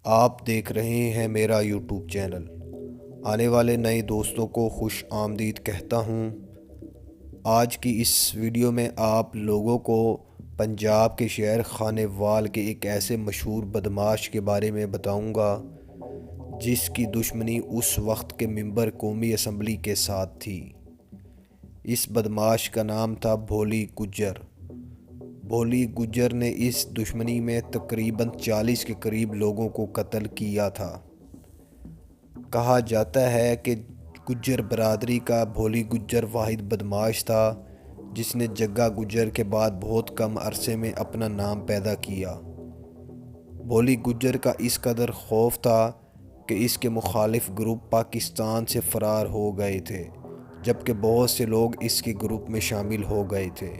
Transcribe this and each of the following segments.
آپ دیکھ رہے ہیں میرا یوٹیوب چینل۔ آنے والے نئے دوستوں کو خوش آمدید کہتا ہوں۔ آج کی اس ویڈیو میں آپ لوگوں کو پنجاب کے شہر خانیوال کے ایک ایسے مشہور بدمعاش کے بارے میں بتاؤں گا جس کی دشمنی اس وقت کے ممبر قومی اسمبلی کے ساتھ تھی۔ اس بدمعاش کا نام تھا بھولی گجر۔ بھولی گجر نے اس دشمنی میں تقریباً 40 کے قریب لوگوں کو قتل کیا تھا۔ کہا جاتا ہے کہ گجر برادری کا بھولی گجر واحد بدمعاش تھا جس نے جگا گجر کے بعد بہت کم عرصے میں اپنا نام پیدا کیا۔ بھولی گجر کا اس قدر خوف تھا کہ اس کے مخالف گروپ پاکستان سے فرار ہو گئے تھے، جبکہ بہت سے لوگ اس کے گروپ میں شامل ہو گئے تھے۔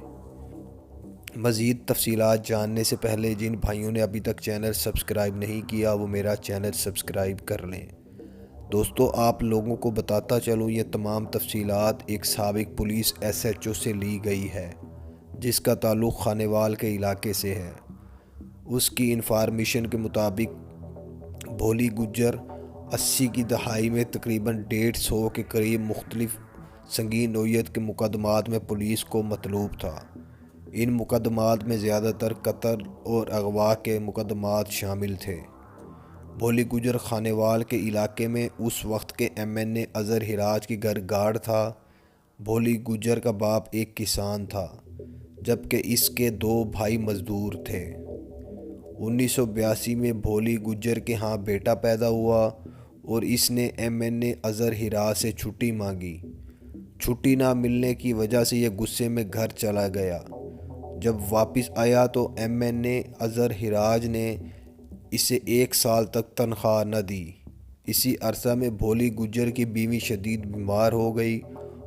مزید تفصیلات جاننے سے پہلے جن بھائیوں نے ابھی تک چینل سبسکرائب نہیں کیا وہ میرا چینل سبسکرائب کر لیں۔ دوستو، آپ لوگوں کو بتاتا چلوں، یہ تمام تفصیلات ایک سابق پولیس ایس ایچ او سے لی گئی ہے جس کا تعلق خانیوال کے علاقے سے ہے۔ اس کی انفارمیشن کے مطابق بھولی گجر 80 کی دہائی میں تقریباً 150 کے قریب مختلف سنگین نوعیت کے مقدمات میں پولیس کو مطلوب تھا۔ ان مقدمات میں زیادہ تر قتل اور اغوا کے مقدمات شامل تھے۔ بھولی گجر خانیوال کے علاقے میں اس وقت کے ایم این اے اظہر ہراج کے گھر گارڈ تھا۔ بھولی گجر کا باپ ایک کسان تھا جبکہ اس کے 2 بھائی مزدور تھے۔ 1982 میں بھولی گجر کے ہاں بیٹا پیدا ہوا اور اس نے ایم این اے اظہر ہراج سے چھٹی مانگی۔ چھٹی نہ ملنے کی وجہ سے یہ غصے میں گھر چلا گیا۔ جب واپس آیا تو ایم این اے اظہر ہراج نے اسے 1 سال تک تنخواہ نہ دی۔ اسی عرصہ میں بھولی گجر کی بیوی شدید بیمار ہو گئی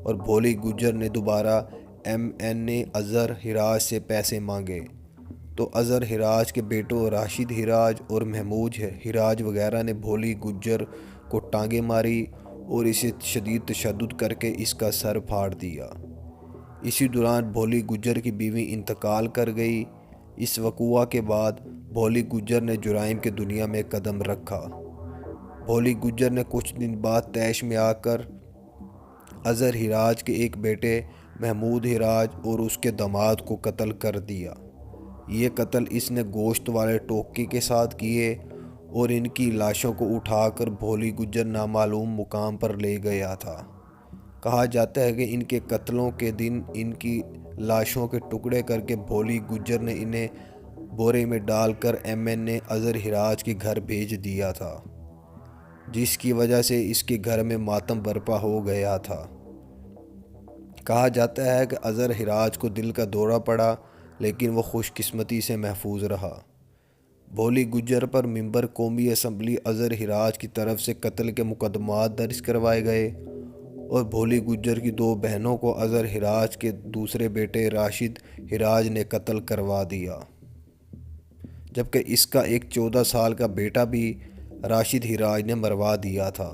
اور بھولی گجر نے دوبارہ ایم این اے اظہر ہراج سے پیسے مانگے تو اظہر ہراج کے بیٹوں راشد ہراج اور محمود ہراج وغیرہ نے بھولی گجر کو ٹانگیں ماری اور اسے شدید تشدد کر کے اس کا سر پھاڑ دیا۔ اسی دوران بھولی گجر کی بیوی انتقال کر گئی۔ اس وقوع کے بعد بھولی گجر نے جرائم کی دنیا میں قدم رکھا۔ بھولی گجر نے کچھ دن بعد طیش میں آ کر اظہر ہراج کے ایک بیٹے محمود ہراج اور اس کے داماد کو قتل کر دیا۔ یہ قتل اس نے گوشت والے ٹوکے کے ساتھ کیے اور ان کی لاشوں کو اٹھا کر بھولی گجر نامعلوم مقام پر لے گیا تھا۔ کہا جاتا ہے کہ ان کے قتلوں کے دن ان کی لاشوں کے ٹکڑے کر کے بھولی گجر نے انہیں بورے میں ڈال کر ایم این اے اظہر ہراج کے گھر بھیج دیا تھا، جس کی وجہ سے اس کے گھر میں ماتم برپا ہو گیا تھا۔ کہا جاتا ہے کہ اظہر ہراج کو دل کا دورہ پڑا لیکن وہ خوش قسمتی سے محفوظ رہا۔ بھولی گجر پر ممبر قومی اسمبلی اظہر ہراج کی طرف سے قتل کے مقدمات درج کروائے گئے اور بھولی گجر کی 2 بہنوں کو اظہر ہراج کے دوسرے بیٹے راشد ہراج نے قتل کروا دیا، جبکہ اس کا ایک 14 سال کا بیٹا بھی راشد ہراج نے مروا دیا تھا۔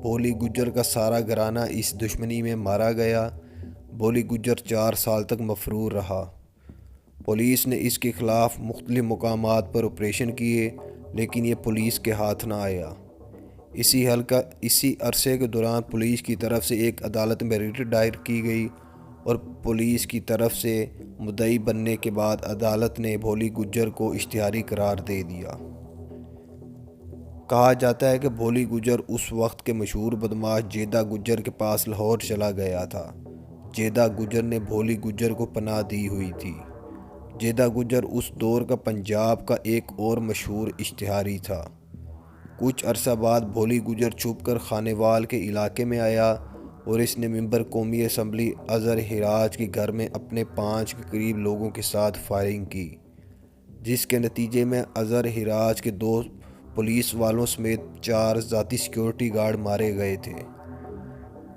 بھولی گجر کا سارا گھرانہ اس دشمنی میں مارا گیا۔ بھولی گجر 4 سال تک مفرور رہا۔ پولیس نے اس کے خلاف مختلف مقامات پر آپریشن کیے لیکن یہ پولیس کے ہاتھ نہ آیا۔ اسی عرصے کے دوران پولیس کی طرف سے ایک عدالت میں ریٹ دائر کی گئی اور پولیس کی طرف سے مدعی بننے کے بعد عدالت نے بھولی گجر کو اشتہاری قرار دے دیا۔ کہا جاتا ہے کہ بھولی گجر اس وقت کے مشہور بدمعاش جیدہ گجر کے پاس لاہور چلا گیا تھا۔ جیدہ گجر نے بھولی گجر کو پناہ دی ہوئی تھی۔ جیدہ گجر اس دور کا پنجاب کا ایک اور مشہور اشتہاری تھا۔ کچھ عرصہ بعد بھولی گجر چھپ کر خانیوال کے علاقے میں آیا اور اس نے ممبر قومی اسمبلی اظہر ہراج کے گھر میں اپنے 5 کے قریب لوگوں کے ساتھ فائرنگ کی، جس کے نتیجے میں اظہر ہراج کے 2 پولیس والوں سمیت 4 ذاتی سیکورٹی گارڈ مارے گئے تھے۔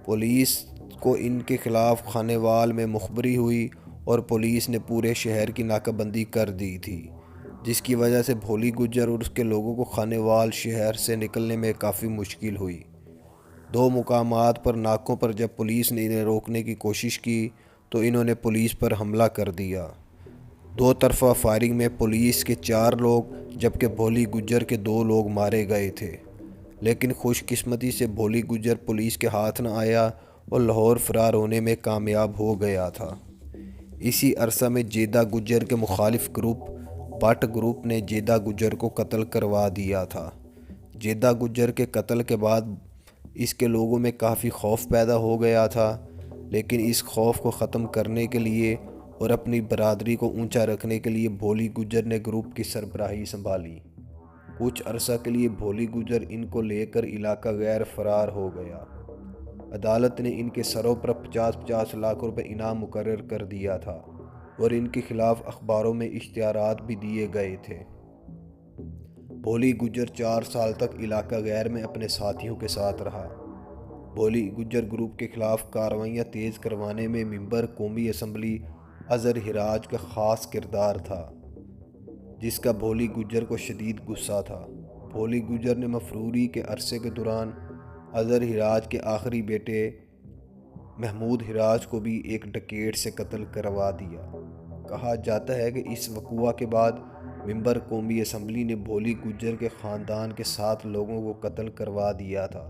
پولیس کو ان کے خلاف خانیوال میں مخبری ہوئی اور پولیس نے پورے شہر کی ناکہ بندی کر دی تھی، جس کی وجہ سے بھولی گجر اور اس کے لوگوں کو خانیوال شہر سے نکلنے میں کافی مشکل ہوئی۔ 2 مقامات پر ناکوں پر جب پولیس نے انہیں روکنے کی کوشش کی تو انہوں نے پولیس پر حملہ کر دیا۔ دو طرفہ فائرنگ میں پولیس کے 4 لوگ جبکہ بھولی گجر کے 2 لوگ مارے گئے تھے، لیکن خوش قسمتی سے بھولی گجر پولیس کے ہاتھ نہ آیا اور لاہور فرار ہونے میں کامیاب ہو گیا تھا۔ اسی عرصہ میں جیدہ گجر کے مخالف گروپ بٹ گروپ نے جیدہ گجر کو قتل کروا دیا تھا۔ جیدہ گجر کے قتل کے بعد اس کے لوگوں میں کافی خوف پیدا ہو گیا تھا، لیکن اس خوف کو ختم کرنے کے لیے اور اپنی برادری کو اونچا رکھنے کے لیے بھولی گجر نے گروپ کی سربراہی سنبھالی۔ کچھ عرصہ کے لیے بھولی گجر ان کو لے کر علاقہ غیر فرار ہو گیا۔ عدالت نے ان کے سروں پر 50 لاکھ روپے انعام مقرر کر دیا تھا اور ان کے خلاف اخباروں میں اشتہارات بھی دیے گئے تھے۔ بھولی گجر 4 سال تک علاقہ غیر میں اپنے ساتھیوں کے ساتھ رہا۔ بھولی گجر گروپ کے خلاف کارروائیاں تیز کروانے میں ممبر قومی اسمبلی اظہر ہراج کا خاص کردار تھا، جس کا بھولی گجر کو شدید غصہ تھا۔ بھولی گجر نے مفروری کے عرصے کے دوران اظہر ہراج کے آخری بیٹے محمود ہراج کو بھی ایک ڈکیٹ سے قتل کروا دیا۔ کہا جاتا ہے کہ اس وقوع کے بعد ممبر قومی اسمبلی نے بھولی گجر کے خاندان کے 7 لوگوں کو قتل کروا دیا تھا،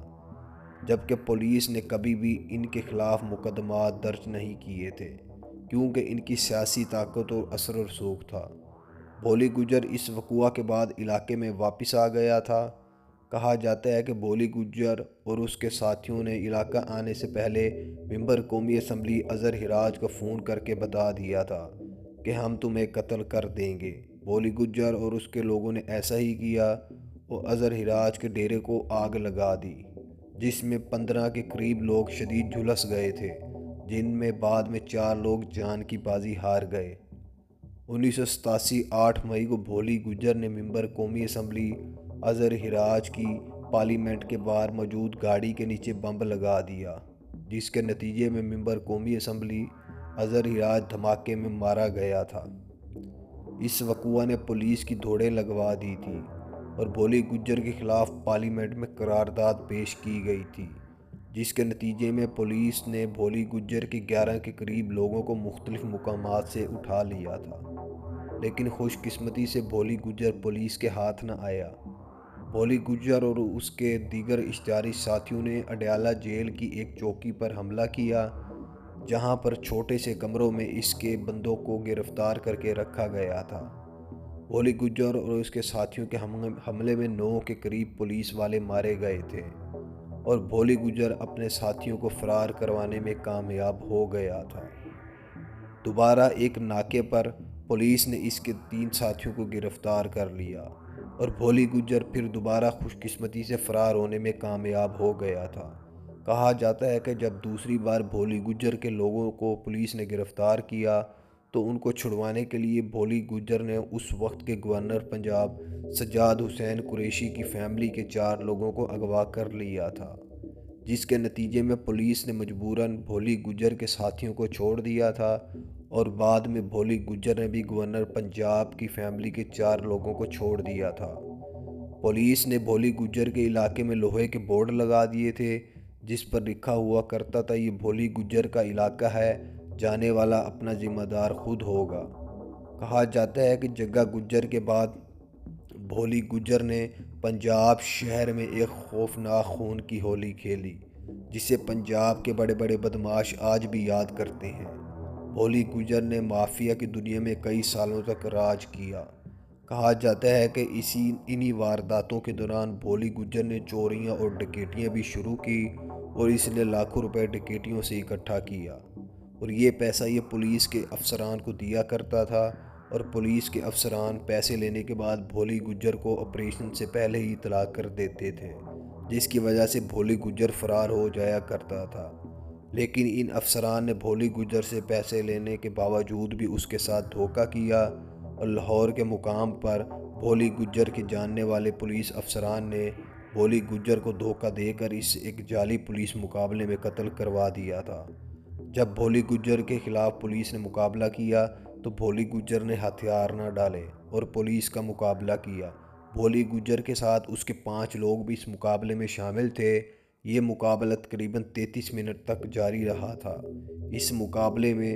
جبکہ پولیس نے کبھی بھی ان کے خلاف مقدمات درج نہیں کیے تھے کیونکہ ان کی سیاسی طاقت اور اثر و رسوخ تھا۔ بھولی گجر اس وقوع کے بعد علاقے میں واپس آ گیا تھا۔ کہا جاتا ہے کہ بھولی گجر اور اس کے ساتھیوں نے علاقہ آنے سے پہلے ممبر قومی اسمبلی اظہر ہراج کو فون کر کے بتا دیا تھا کہ ہم تمہیں قتل کر دیں گے۔ بھولی گجر اور اس کے لوگوں نے ایسا ہی کیا اور اظہر ہراج کے ڈیرے کو آگ لگا دی، جس میں 15 کے قریب لوگ شدید جھلس گئے تھے، جن میں بعد میں 4 لوگ جان کی بازی ہار گئے۔ 1987 8 مئی کو بھولی گجر نے ممبر قومی اسمبلی اظہر ہراج کی پارلیمنٹ کے باہر موجود گاڑی کے نیچے بم لگا دیا، جس کے نتیجے میں ممبر قومی اسمبلی اظہر ہراج دھماکے میں مارا گیا تھا۔ اس وقوع نے پولیس کی دوڑیں لگوا دی تھی اور بھولی گجر کے خلاف پارلیمنٹ میں قرارداد پیش کی گئی تھی، جس کے نتیجے میں پولیس نے بھولی گجر کے 11 کے قریب لوگوں کو مختلف مقامات سے اٹھا لیا تھا، لیکن خوش قسمتی سے بھولی گجر پولیس کے ہاتھ نہ آیا۔ بھولی گجر اور اس کے دیگر اشتہاری ساتھیوں نے اڈیالہ جیل کی ایک چوکی پر حملہ کیا، جہاں پر چھوٹے سے کمروں میں اس کے بندوں کو گرفتار کر کے رکھا گیا تھا۔ بھولی گجر اور اس کے ساتھیوں کے حملے میں 9 کے قریب پولیس والے مارے گئے تھے اور بھولی گجر اپنے ساتھیوں کو فرار کروانے میں کامیاب ہو گیا تھا۔ دوبارہ ایک ناکے پر پولیس نے اس کے 3 ساتھیوں کو گرفتار کر لیا اور بھولی گجر پھر دوبارہ خوش قسمتی سے فرار ہونے میں کامیاب ہو گیا تھا۔ کہا جاتا ہے کہ جب دوسری بار بھولی گجر کے لوگوں کو پولیس نے گرفتار کیا تو ان کو چھڑوانے کے لیے بھولی گجر نے اس وقت کے گورنر پنجاب سجاد حسین قریشی کی فیملی کے 4 لوگوں کو اغوا کر لیا تھا، جس کے نتیجے میں پولیس نے مجبوراً بھولی گجر کے ساتھیوں کو چھوڑ دیا تھا اور بعد میں بھولی گجر نے بھی گورنر پنجاب کی فیملی کے 4 لوگوں کو چھوڑ دیا تھا۔ پولیس نے بھولی گجر کے علاقے میں لوہے کے بورڈ لگا دیے تھے، جس پر لکھا ہوا کرتا تھا یہ بھولی گجر کا علاقہ ہے، جانے والا اپنا ذمہ دار خود ہوگا۔ کہا جاتا ہے کہ جگہ گجر کے بعد بھولی گجر نے پنجاب شہر میں ایک خوفناک خون کی ہولی کھیلی، جسے پنجاب کے بڑے بڑے بدماش آج بھی یاد کرتے ہیں۔ بھولی گجر نے مافیا کی دنیا میں کئی سالوں تک راج کیا۔ کہا جاتا ہے کہ انہی وارداتوں کے دوران بھولی گجر نے چوریاں اور ڈکیتیاں بھی شروع کی اور اس نے لاکھوں روپے ڈکیتیوں سے اکٹھا کیا اور یہ پیسہ یہ پولیس کے افسران کو دیا کرتا تھا اور پولیس کے افسران پیسے لینے کے بعد بھولی گجر کو آپریشن سے پہلے ہی اطلاع کر دیتے تھے، جس کی وجہ سے بھولی گجر فرار ہو جایا کرتا تھا۔ لیکن ان افسران نے بھولی گجر سے پیسے لینے کے باوجود بھی اس کے ساتھ دھوکہ کیا اور لاہور کے مقام پر بھولی گجر کے جاننے والے پولیس افسران نے بھولی گجر کو دھوکہ دے کر اسے ایک جعلی پولیس مقابلے میں قتل کروا دیا تھا۔ جب بھولی گجر کے خلاف پولیس نے مقابلہ کیا تو بھولی گجر نے ہتھیار نہ ڈالے اور پولیس کا مقابلہ کیا۔ بھولی گجر کے ساتھ اس کے 5 لوگ بھی اس مقابلے میں شامل تھے۔ یہ مقابلہ تقریباً 33 منٹ تک جاری رہا تھا۔ اس مقابلے میں